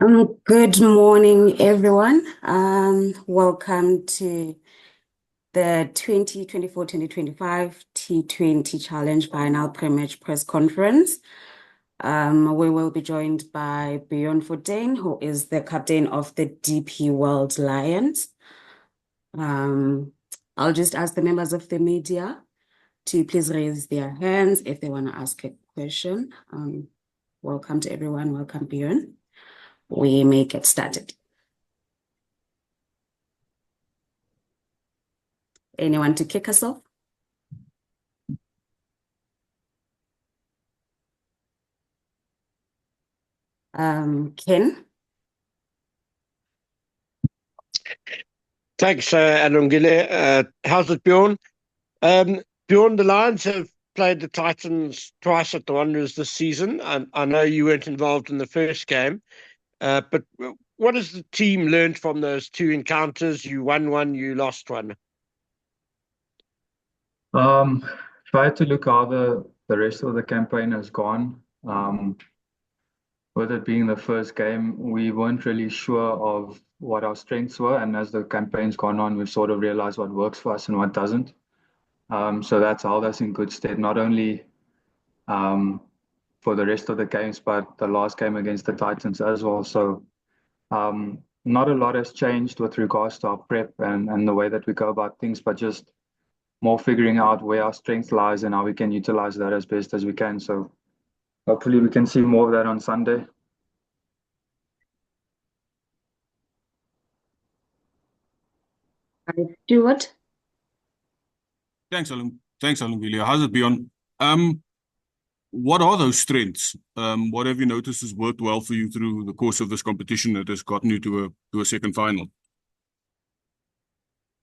Good morning, everyone. Welcome to the 2024-2025 T20 Challenge Final Pre-Match Press Conference. We will be joined by Bjorn Fortuin, who is the captain of the DP World Lions. I'll just ask the members of the media to please raise their hands if they want to ask a question. Welcome to everyone. Welcome, Bjorn. We may get started. Anyone to kick us off? Ken? Thanks, Alungile. How's it, Bjorn? Bjorn, the Lions have played the Titans twice at the Wanderers this season. I know you weren't involved in the first game, but what has the team learned from those two encounters? You won one, you lost one. Try to look how the rest of the campaign has gone. With it being the first game, we weren't really sure of what our strengths were, and as the campaign's gone on, we've sort of realized what works for us and what doesn't. So that's held us in good stead, not only for the rest of the games, but the last game against the Titans as well. So not a lot has changed with regards to our prep and the way that we go about things, but just more figuring out where our strength lies and how we can utilize that as best as we can. So hopefully we can see more of that on Sunday. Stuart? Thanks, Alungile. How's it, Bjorn? What are those strengths? What have you noticed has worked well for you through the course of this competition that has gotten you to a second final?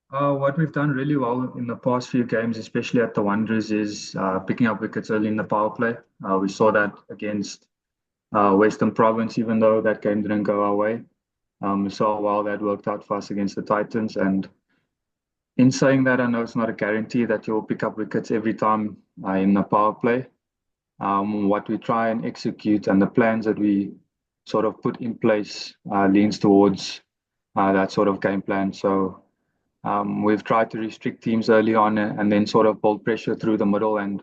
What we've done really well in the past few games, especially at the Wanderers, is picking up wickets early in the power play. We saw that against Western Province, even though that game didn't go our way. We saw how well that worked out for us against the Titans. And in saying that, I know it's not a guarantee that you'll pick up wickets every time in the power play. What we try and execute and the plans that we sort of put in place leans towards that sort of game plan. So we've tried to restrict teams early on and then sort of build pressure through the middle and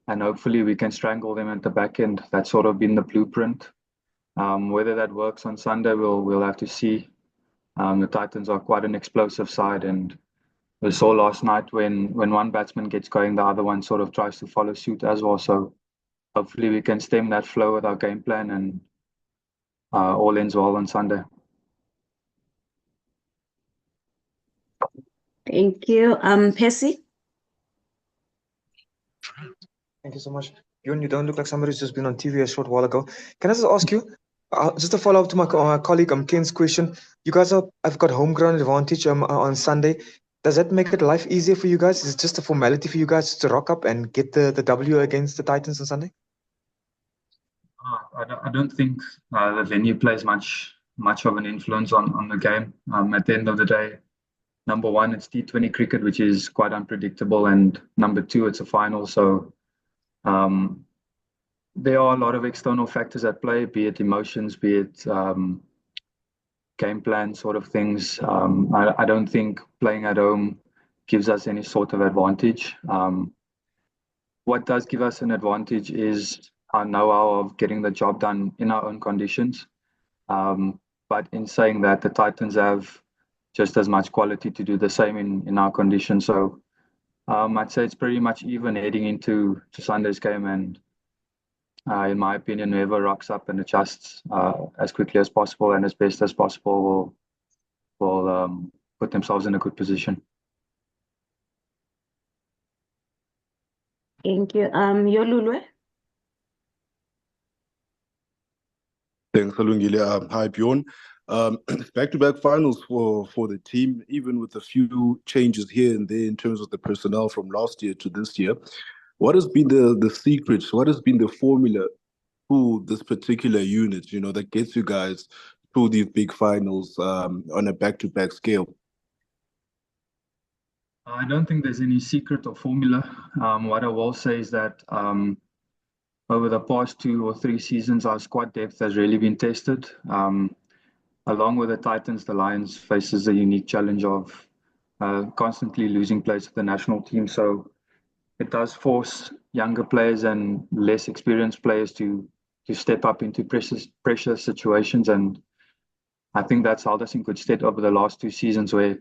hopefully we can strangle them at the back end. That's sort of been the blueprint. Whether that works on Sunday, we'll have to see. The Titans are quite an explosive side, and we saw last night when one batsman gets going, the other one sort of tries to follow suit as well. So hopefully we can stem that flow with our game plan and all ends well on Sunday. Thank you. Percy? Thank you so much. You don't look like somebody who's just been on TV a short while ago. Can I just ask you, just a follow-up to my colleague Ken's question, you guys have got home ground advantage on Sunday. Does that make it life easier for you guys? Is it just a formality for you guys to rock up and get the W against the Titans on Sunday? I don't think the venue plays much of an influence on the game. At the end of the day, number one, it's T20 cricket, which is quite unpredictable, and number two, it's a final. So there are a lot of external factors at play, be it emotions, be it game plan sort of things. I don't think playing at home gives us any sort of advantage. What does give us an advantage is our know-how of getting the job done in our own conditions. But in saying that, the Titans have just as much quality to do the same in our conditions. So I'd say it's pretty much even heading into Sunday's game, and in my opinion, whoever rocks up and adjusts as quickly as possible and as best as possible will put themselves in a good position. Thank you. Yolulwe? Thanks, Alungile. Hi, Bjorn. Back-to-back finals for the team, even with a few changes here and there in terms of the personnel from last year to this year. What has been the secrets? What has been the formula to this particular unit, that gets you guys to these big finals on a back-to-back scale? I don't think there's any secret or formula. What I will say is that over the past 2 or 3 seasons, our squad depth has really been tested. along with the Titans, the Lions faces a unique challenge of constantly losing players to the national team. So it does force younger players and less experienced players to step up into pressure situations. And I think that's held us in good stead over the last 2 seasons, where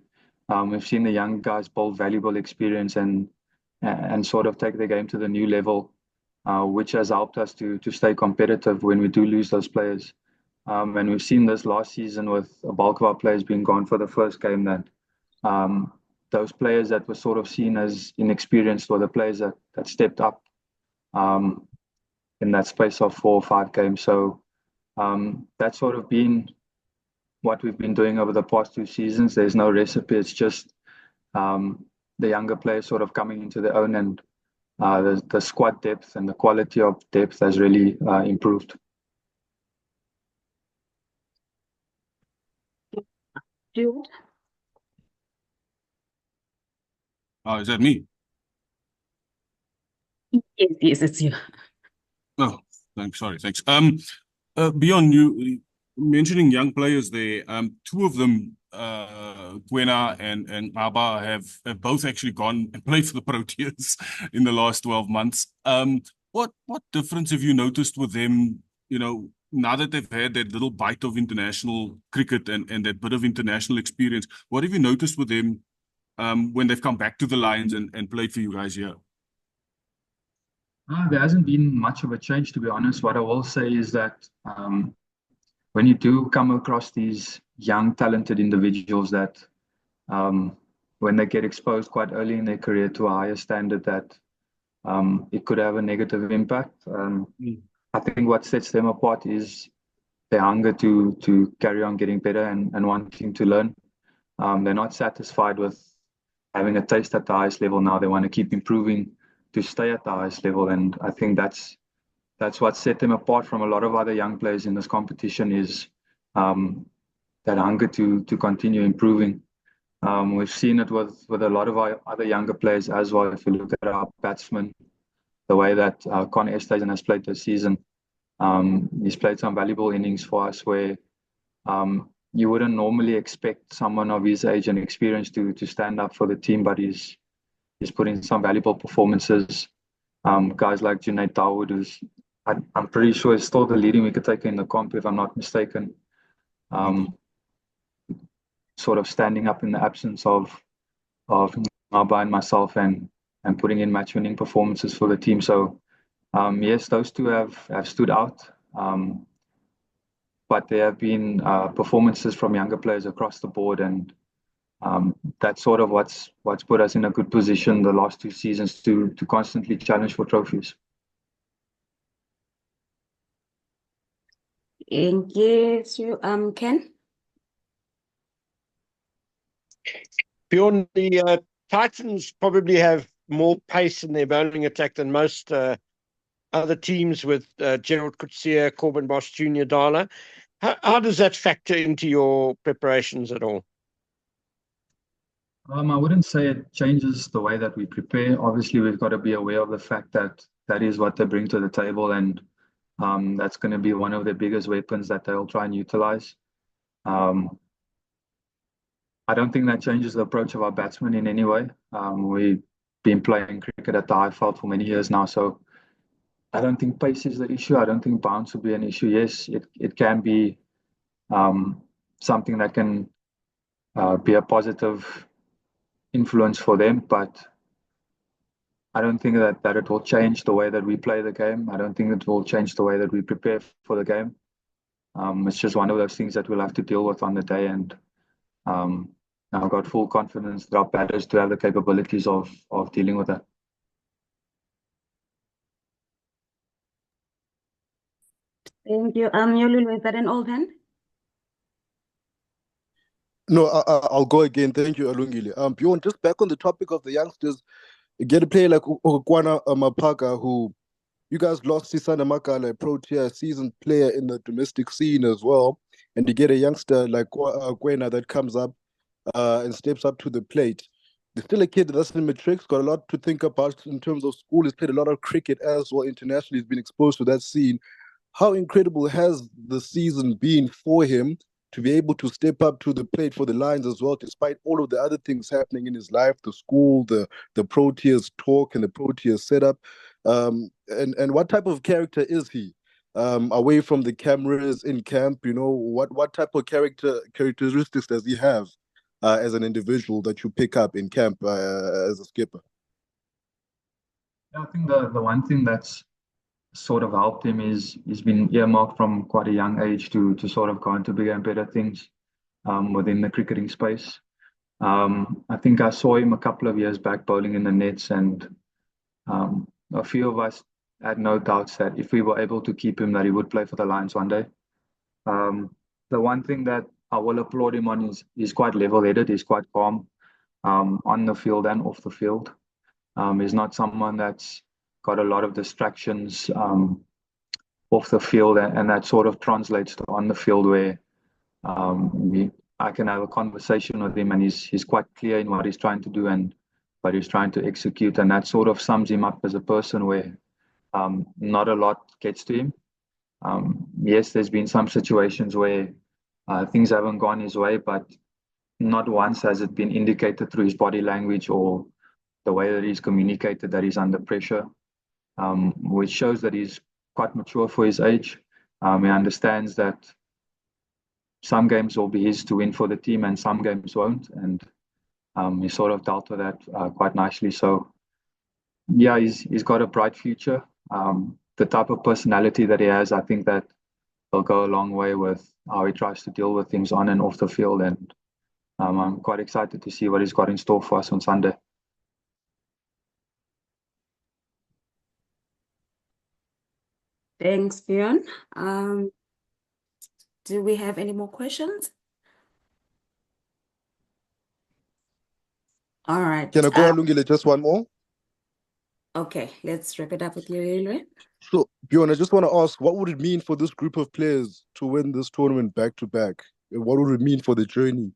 we've seen the young guys build valuable experience and sort of take the game to the new level, which has helped us to stay competitive when we do lose those players. And we've seen this last season with a bulk of our players being gone for the first game, that those players that were sort of seen as inexperienced were the players that stepped up in that space of 4 or 5 games. So that's sort of been what we've been doing over the past 2 seasons. There's no recipe. It's just the younger players sort of coming into their own, and the squad depth and the quality of depth has really improved. Jude? Is that me? Yes, it's you. Oh, thanks. Sorry, thanks. Beyond you mentioning young players there, 2 of them, Kwena and Aba, have both actually gone and played for the Proteas in the last 12 months. What difference have you noticed with them, now that they've had that little bite of international cricket and that bit of international experience? What have you noticed with them when they've come back to the Lions and played for you guys here? There hasn't been much of a change, to be honest. What I will say is that when you do come across these young, talented individuals that when they get exposed quite early in their career to a higher standard, that it could have a negative impact. I think what sets them apart is their hunger to carry on getting better and wanting to learn. They're not satisfied with having a taste at the highest level now. They want to keep improving to stay at the highest level. And I think that's what set them apart from a lot of other young players in this competition, is that hunger to continue improving. We've seen it with a lot of our other younger players as well. If you look at our batsmen, the way that Con Esterhuizen has played this season, he's played some valuable innings for us where you wouldn't normally expect someone of his age and experience to stand up for the team, but he's put in some valuable performances. Guys like Junaid Dawood, who's I'm pretty sure is still the leading wicket taker in the comp, if I'm not mistaken. Sort of standing up in the absence of Naba and myself and putting in match-winning performances for the team. So yes, those 2 have stood out. But there have been performances from younger players across the board, and that's sort of what's put us in a good position the last 2 seasons to constantly challenge for trophies. Thank you. Ken? Bjorn, the Titans probably have more pace in their bowling attack than most other teams, with Gerald Coetzee, Corbin Bosch Jr., Dala. How does that factor into your preparations at all? I wouldn't say it changes the way that we prepare. Obviously, we've got to be aware of the fact that that is what they bring to the table, and that's going to be one of their biggest weapons that they'll try and utilize. I don't think that changes the approach of our batsmen in any way. We've been playing cricket at the high felt for many years now, so I don't think pace is the issue. I don't think bounce will be an issue. Yes, it can be something that can be a positive influence for them, but I don't think that it will change the way that we play the game. I don't think it will change the way that we prepare for the game. It's just one of those things that we'll have to deal with on the day, and I've got full confidence that our batters to have the capabilities of dealing with that. Thank you. Yolulu, is that an all then? No, I'll go again. Thank you, Alungile. Bjorn, just back on the topic of the youngsters, you get a player like Okwana Mapaka, who you guys lost Sisana Makala, a Protea seasoned player in the domestic scene as well, and you get a youngster like Kwena that comes up and steps up to the plate. There's still a kid that's in matrics, got a lot to think about in terms of school. He's played a lot of cricket as well internationally. He's been exposed to that scene. How incredible has the season been for him to be able to step up to the plate for the Lions as well, despite all of the other things happening in his life, the school, the Proteas talk and the Proteas setup. And what type of character is he? Away from the cameras in camp, what type of characteristics does he have as an individual that you pick up in camp as a skipper? I think the one thing that's sort of helped him is he's been earmarked from quite a young age to sort of go into bigger and better things within the cricketing space. I think I saw him a couple of years back bowling in the nets, and a few of us had no doubts that if we were able to keep him, that he would play for the Lions one day. The one thing that I will applaud him on is he's quite level-headed, he's quite calm on the field and off the field. He's not someone that's got a lot of distractions off the field, and that sort of translates to on the field where I can have a conversation with him and he's quite clear in what he's trying to do and what he's trying to execute, and that sort of sums him up as a person where not a lot gets to him. Yes, there's been some situations where things haven't gone his way, but not once has it been indicated through his body language or the way that he's communicated that he's under pressure, which shows that he's quite mature for his age. He understands that some games will be his to win for the team and some games won't, and he sort of dealt with that quite nicely. So yeah, he's got a bright future. The type of personality that he has, I think that will go a long way with how he tries to deal with things on and off the field, and I'm quite excited to see what he's got in store for us on Sunday. Thanks, Bjorn. Do we have any more questions? All right. Can I go, Lungile, just one more? Okay, let's wrap it up with you, Ilwe. So, Bjorn, I just want to ask, what would it mean for this group of players to win this tournament back to back? What would it mean for the journey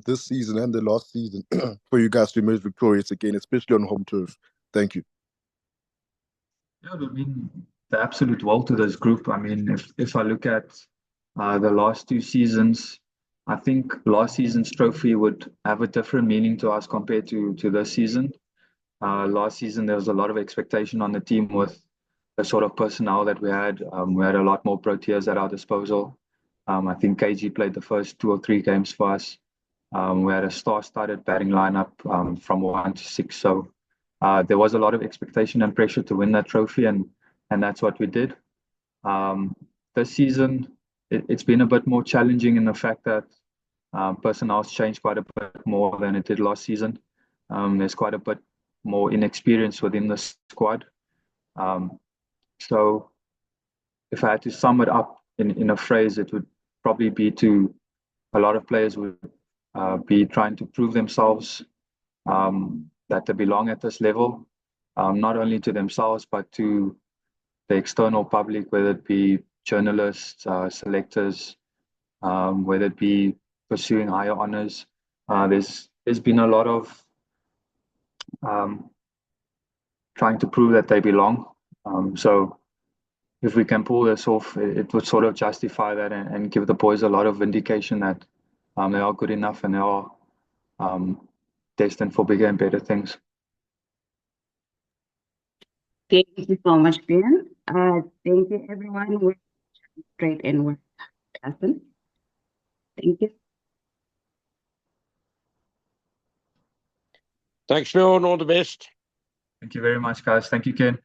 this season and the last season for you guys to emerge victorious again, especially on home turf? Thank you. Yeah, I mean, the absolute world to this group. I mean, if I look at the last two seasons, I think last season's trophy would have a different meaning to us compared to this season. Last season, there was a lot of expectation on the team with the sort of personnel that we had. We had a lot more Proteas at our disposal. I think KG played the first 2 or 3 games for us. We had a star-studded batting lineup from 1 to 6. So there was a lot of expectation and pressure to win that trophy, and that's what we did. This season, it's been a bit more challenging in the fact that personnel's changed quite a bit more than it did last season. There's quite a bit more inexperience within the squad. So if I had to sum it up in a phrase, it would probably be to a lot of players would be trying to prove themselves that they belong at this level, not only to themselves, but to the external public, whether it be journalists, selectors, whether it be pursuing higher honors. There's been a lot of trying to prove that they belong. So if we can pull this off, it would sort of justify that and give the boys a lot of vindication that they are good enough and they are destined for bigger and better things. Thank you so much, Bjorn. Thank you, everyone. We're straight in with Justin. Thank you. Thanks, Bjorn. All the best. Thank you very much, guys. Thank you, Ken.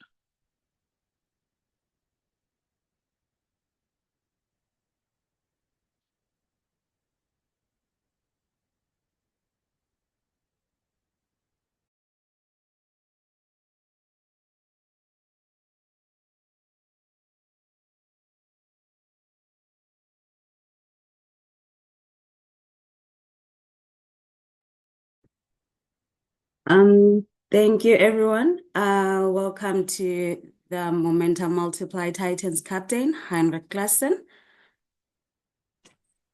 Thank you, everyone. Welcome to the Momentum Multiply Titans captain, Heinrich Klassen.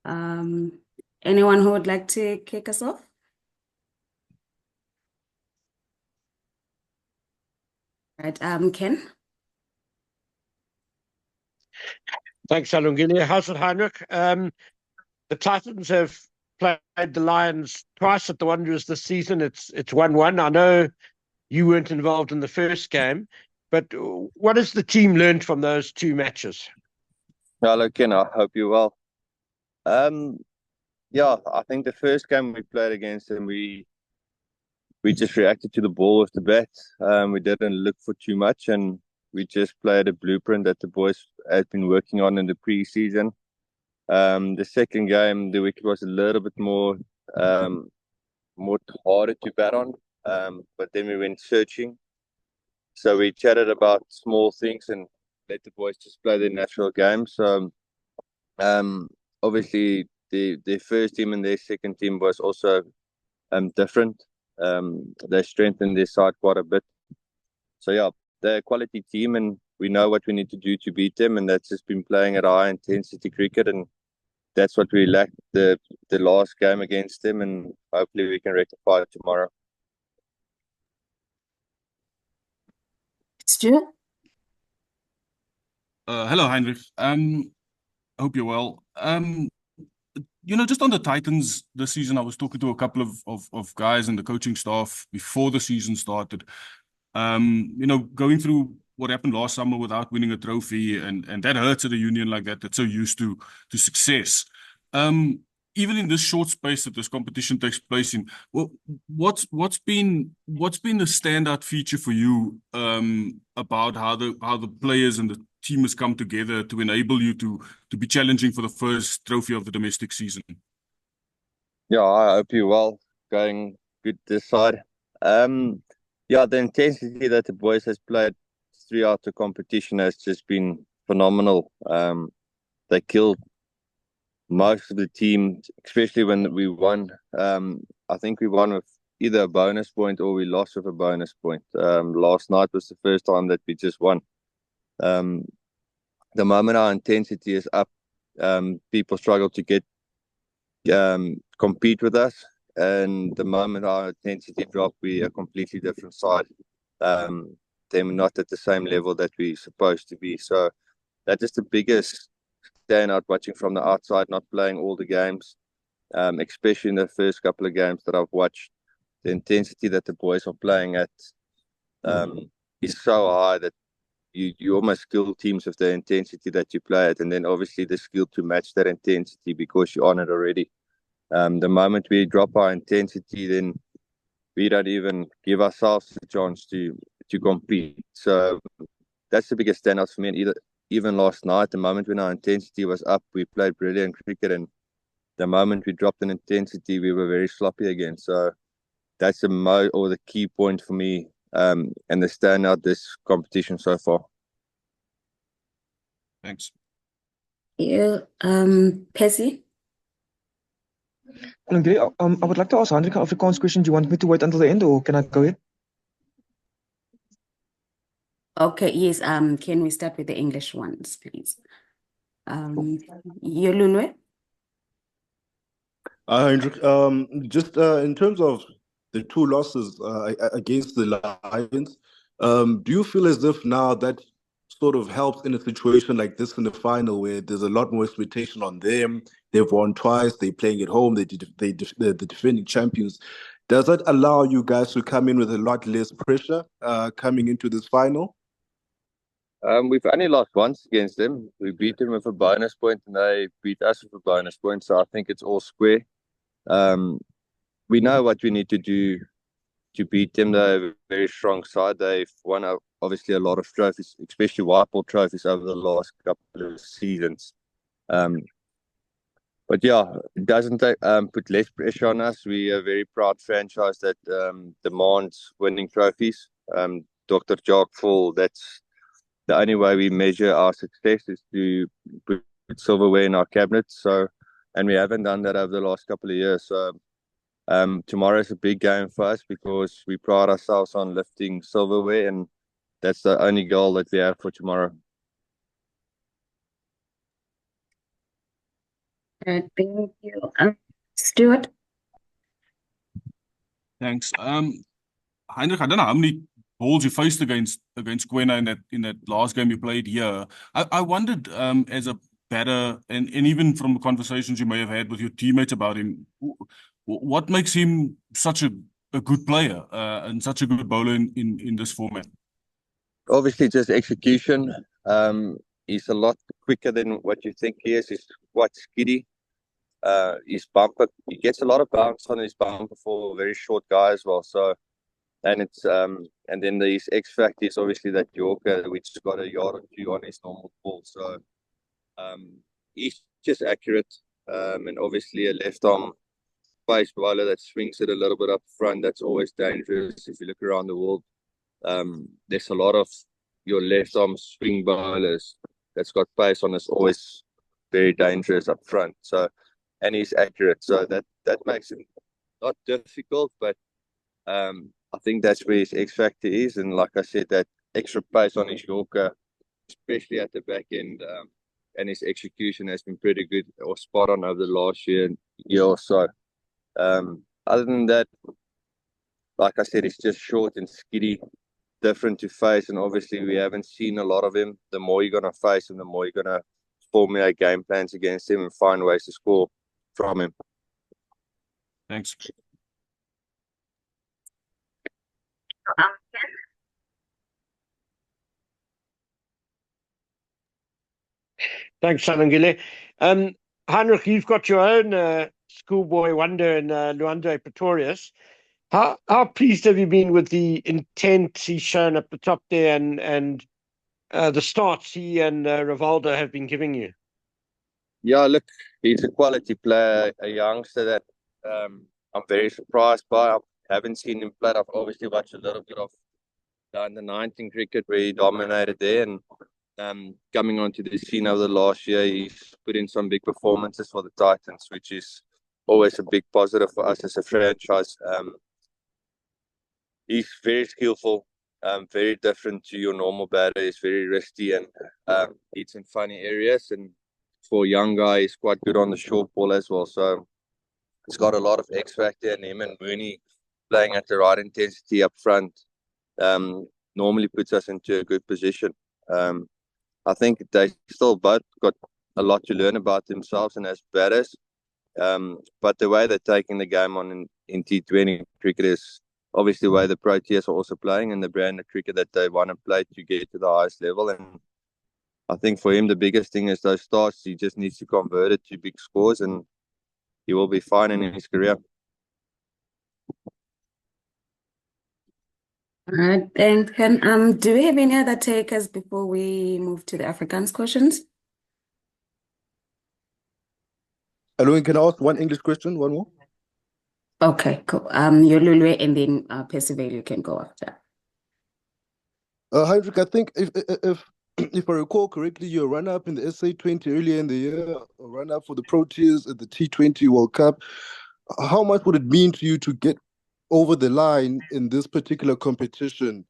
Anyone who would like to kick us off? Right, Ken. Thanks, Alungile. How's it, Heinrich? the Titans have played the Lions twice at the Wanderers this season. It's 1-1. I know you weren't involved in the first game, but what has the team learned from those two matches? Hello, Ken. I hope you're well. Yeah, I think the first game we played against them, we just reacted to the ball with the bat. We didn't look for too much, and we just played a blueprint that the boys had been working on in the pre-season. The second game, the wicket was a little bit more harder to bat on, but then we went searching. So we chatted about small things and let the boys just play their natural game. So obviously the first team and their second team was also different. They strengthened their side quite a bit. So yeah, they're a quality team, and we know what we need to do to beat them, and that's just been playing at high intensity cricket, and that's what we lacked the last game against them, and hopefully we can rectify it tomorrow. Stuart? Hello, Heinrich. Hope you're well. Just on the Titans this season, I was talking to a couple of guys in the coaching staff before the season started. Going through what happened last summer without winning a trophy, and that hurts at a union like that that's so used to success. Even in this short space that this competition takes place in, what's been the standout feature for you about how the players and the team has come together to enable you to be challenging for the first trophy of the domestic season? Yeah, I hope you're well. Going good this side. Yeah, the intensity that the boys has played throughout the competition has just been phenomenal. They killed most of the team, especially when we won. I think we won with either a bonus point or we lost with a bonus point. Last night was the first time that we just won. The moment our intensity is up, people struggle to compete with us. And the moment our intensity drops, we are a completely different side. They're not at the same level that we're supposed to be. So that is the biggest standout watching from the outside, not playing all the games, especially in the first couple of games that I've watched. The intensity that the boys are playing at is so high that you almost skill teams with the intensity that you play at, and then obviously the skill to match that intensity because you're on it already. The moment we drop our intensity, then we don't even give ourselves a chance to compete. So that's the biggest standout for me. And even last night, the moment when our intensity was up, we played brilliant cricket, and the moment we dropped in intensity, we were very sloppy again. So that's the key point for me, and the standout this competition so far. Thanks. Yeah, Percy? I would like to ask Hendrik an Afrikaans question. Do you want me to wait until the end, or can I go ahead? Okay, yes. Can we start with the English ones, please? Yolunwe? Hendrik, just in terms of the two losses against the Lions, do you feel as if now that sort of helps in a situation like this in the final where there's a lot more expectation on them? They've won twice, they're playing at home, they're the defending champions. Does that allow you guys to come in with a lot less pressure coming into this final? We've only lost once against them. We beat them with a bonus point, and they beat us with a bonus point. So I think it's all square. We know what we need to do to beat them. They're a very strong side. They've won obviously a lot of trophies, especially white ball trophies over the last couple of seasons. But yeah, it doesn't put less pressure on us. We are a very proud franchise that demands winning trophies. Dr. Jock Full, that's the only way we measure our success is to put silverware in our cabinets. So, and we haven't done that over the last couple of years. So tomorrow is a big game for us because we pride ourselves on lifting silverware, and that's the only goal that we have for tomorrow. Thank you. Stuart? Thanks. Heinrich, I don't know how many balls you faced against Kwena in that last game you played here. I wondered, as a batter, and even from the conversations you may have had with your teammates about him, what makes him such a good player and such a good bowler in this format? Obviously, just execution. He's a lot quicker than what you think he is. He's quite skiddy. His bumper, he gets a lot of bounce on his bumper for a very short guy as well. So, and then his X factor is obviously that Yorker, which has got a yard or two on his normal ball. So, he's just accurate. And obviously a left arm pace bowler that swings it a little bit up front. That's always dangerous if you look around the world. There's a lot of your left arm swing bowlers that's got pace on is always very dangerous up front. So, and he's accurate. So that makes him not difficult, but I think that's where his X factor is. And like I said, that extra pace on his Yorker, especially at the back end, and his execution has been pretty good or spot on over the last year or so. Other than that, like I said, he's just short and skiddy, different to face, and obviously we haven't seen a lot of him. The more you're going to face him, the more you're going to formulate game plans against him and find ways to score from him. Thanks. Thanks, Salangile. Heinrich, you've got your own schoolboy wonder in Luando Pretorius. How pleased have you been with the intent he's shown at the top there and the starts he and Rivaldo have been giving you? Yeah, look, he's a quality player, a youngster that I'm very surprised by. I haven't seen him play. I've obviously watched a little bit of the under-19 cricket where he dominated there, and coming onto the scene over the last year, he's put in some big performances for the Titans, which is always a big positive for us as a franchise. He's very skillful, very different to your normal batter. He's very risky and hits in funny areas. And for a young guy, he's quite good on the short ball as well. So he's got a lot of X factor, and him and Mooney playing at the right intensity up front normally puts us into a good position. I think they still both got a lot to learn about themselves and as batters. But the way they're taking the game on in T20 cricket is obviously the way the Proteas are also playing and the brand of cricket that they want to play to get to the highest level. And I think for him, the biggest thing is those starts. He just needs to convert it to big scores and he will be fine in his career. All right, and do we have any other takers before we move to the Afrikaans questions? Hello, can I ask one English question? One more? Okay, cool. Yolulwe and then Percival, you can go after. Heinrich, I think if I recall correctly, you're a runner-up in the SA20 earlier in the year, a runner-up for the Proteas at the T20 World Cup. How much would it mean to you to get over the line in this particular competition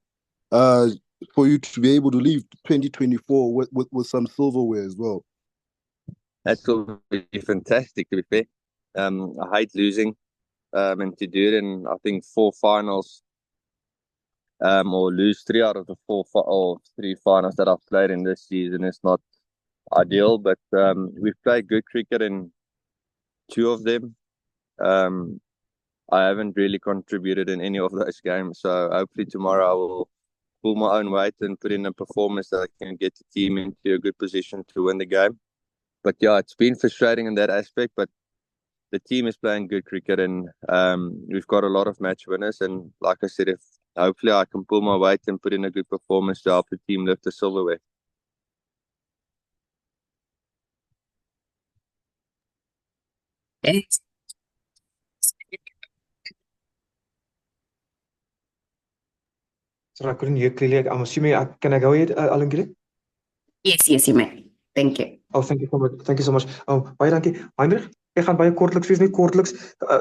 for you to be able to leave 2024 with some silverware as well? That's going to be fantastic, to be fair. I hate losing and to do it in, I think, 4 finals or lose 3 out of the 3 finals that I've played in this season is not ideal, but we've played good cricket in 2 of them. I haven't really contributed in any of those games, so hopefully tomorrow I will pull my own weight and put in a performance that I can get the team into a good position to win the game. But yeah, it's been frustrating in that aspect, but the team is playing good cricket and we've got a lot of match winners. And like I said, if hopefully I can pull my weight and put in a good performance to help the team lift the silverware. Thanks. Sorry, I couldn't hear clearly. I'm assuming, can I go ahead, Alangile? Yes, you may. Thank you. Oh, thank you so much. Thank you so much. Baie dankie. Heinrich, ek gaan baie kortliks wees, net kortliks.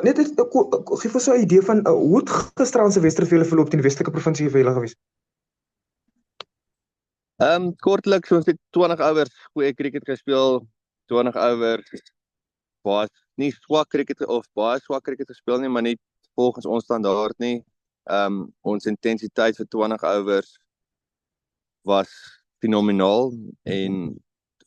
Net gee vir so 'n idee van hoe het gister se wedstryd vir julle verloop teen die Westelike provinsie vir julle gewees? Kortliks, ons het 20 overs goeie cricket gespeel, 20 overs baie nie swak cricket of baie swak cricket gespeel nie, maar nie volgens ons standaard nie. Ons intensiteit vir 20 overs was fenomenaal en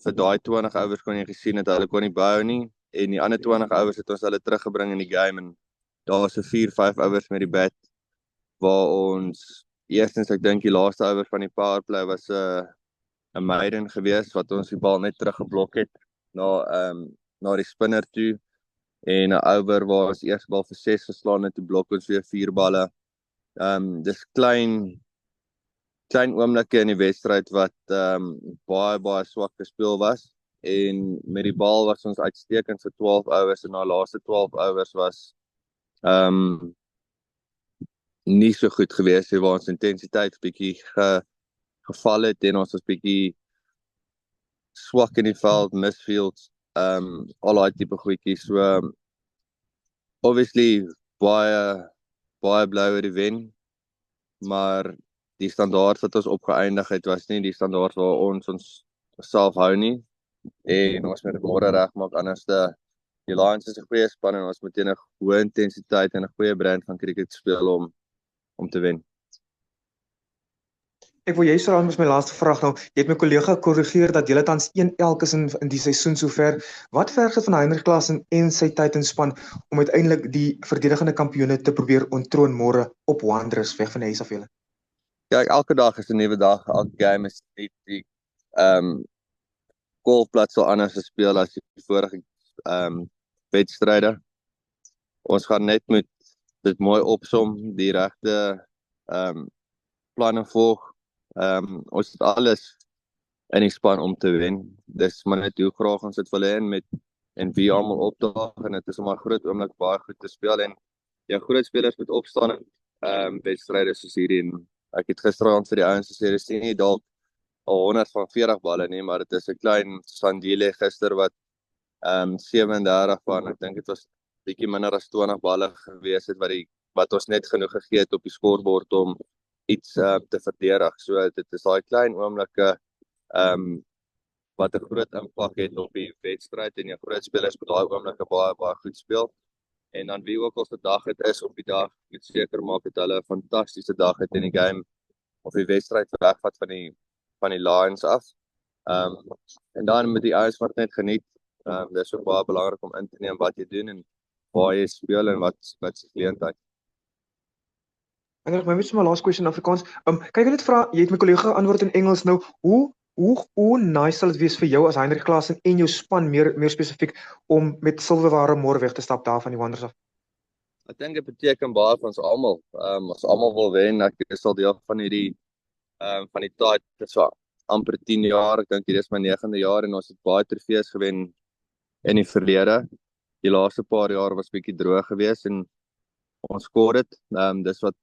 vir daai 20 overs kon jy gesien het, hulle kon nie bou nie, en die ander 20 overs het ons hulle teruggebring in die game, en daar was 'n 4-5 overs met die bat, waar ons, eerstens ek dink die laaste over van die powerplay was 'n maiden gewees, wat ons die bal net teruggeblok het, na die spinner toe, en 'n over waar ons eerste bal vir 6 geslaan het, toe blok ons weer 4 balle. Dis klein oomblikke in die wedstryd wat baie swak gespeel was, en met die bal was ons uitstekend vir 12 overs, en na laaste 12 overs was nie so goed gewees nie, waar ons intensiteit bietjie geval het, en ons was bietjie swak in die veld, misfields, al daai tipe goedjies. So obviously baie bly oor die wen, maar die standaard wat ons opgeëindig het, was nie die standaard waar ons self hou nie, en ons moet dit môre regmaak, anders die Lions is 'n goeie span, en ons moet teen 'n hoë intensiteit en 'n goeie brand van cricket speel om te wen. Ek wil jy sê, met my laaste vraag nou, jy het my kollega korrigeer dat julle tans 1-1 is in die seisoen sover. Wat verg dit van Heinrich Klaasen en sy Titans-span om uiteindelik die verdedigende kampioene te probeer onttroon môre op Wanderers weg van die huis af julle? Kyk, elke dag is 'n nuwe dag, elke game is die golfplat sal anders speel as die vorige wedstryde. Ons gaan net moet dit mooi opsom, die regte planne volg. Ons het alles in die span om te wen. Dis maar net hoe graag ons dit wil hê en wie almal opdaag, en dit is om 'n groot oomblik baie goed te speel, en jou groot spelers moet opstaan in wedstryde soos hierdie. En ek het gisteraand vir die ouens gesê, dis nie dalk al 100 van 40 balle nie, maar dit is 'n klein Sandile gister wat 37 van, ek dink dit was bietjie minder as 20 balle gewees het, wat ons net genoeg gegee het op die scorebord om iets te verdedig. So dit is daai klein oomblikke wat 'n groot impak het op die wedstryd, en jou groot spelers moet daai oomblikke baie goed speel. En dan wie ook al se dag dit is op die dag, moet seker maak dat hulle 'n fantastiese dag het in die game of die wedstryd wegvat van die Lions af. En dan met die ouens wat net geniet. Dis ook baie belangrik om in te neem wat jy doen en waar jy speel en wat se geleentheid. En ek moet my last question in Afrikaans. Kan ek net vra, jy het my kollega antwoord in Engels nou, hoe nice sal dit wees vir jou as Heinrich Klaasen en jou span meer spesifiek om met silwerware môre weg te stap daar van die Wanderers af? Ek dink dit beteken baie vir ons almal. Ons almal wil wen. Ek is al deel van hierdie van die tyd, dit is so amper 10 jaar. Ek dink hier is my 9de jaar en ons het baie trofees gewen in die verlede. Die laaste paar jaar was bietjie droog geweest en ons skoor dit. Dis wat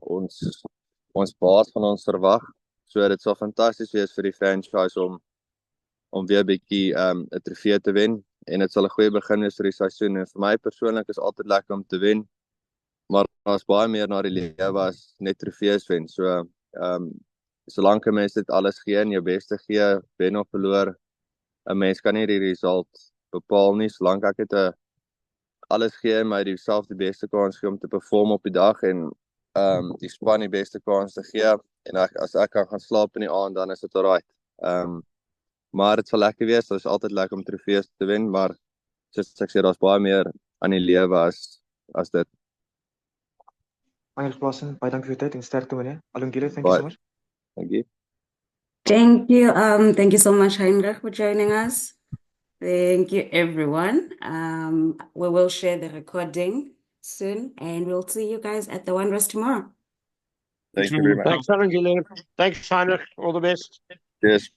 ons baas van ons verwag. So dit sal fantasties wees vir die franchise om weer bietjie 'n trofee te wen en dit sal 'n goeie begin wees vir die seisoen. En vir my persoonlik is altyd lekker om te wen, maar daar's baie meer na die lewe as net trofees wen. So solank 'n mens dit alles gee en jou beste gee, wen of verloor, 'n mens kan nie die result bepaal nie. Solank ek het alles gee en my dieselfde beste kans gee om te perform op die dag en die span die beste kans te gee en as ek kan gaan slaap in die aand, dan is dit alright. Maar dit sal lekker wees, dit is altyd lekker om trofees te wen, maar soos ek sê, daar's baie meer aan die lewe as dit. Heinrich Klaasen, baie dankie vir jou tyd en sterkte meneer. Alungile, thank you so much. Thank you. Thank you. Thank you so much, Heinrich, for joining us. Thank you, everyone. We will share the recording soon, and we'll see you guys at the Wanderers tomorrow. Thank you very much. Thanks, Heinrich. Thanks, Heinrich. All the best. Cheers.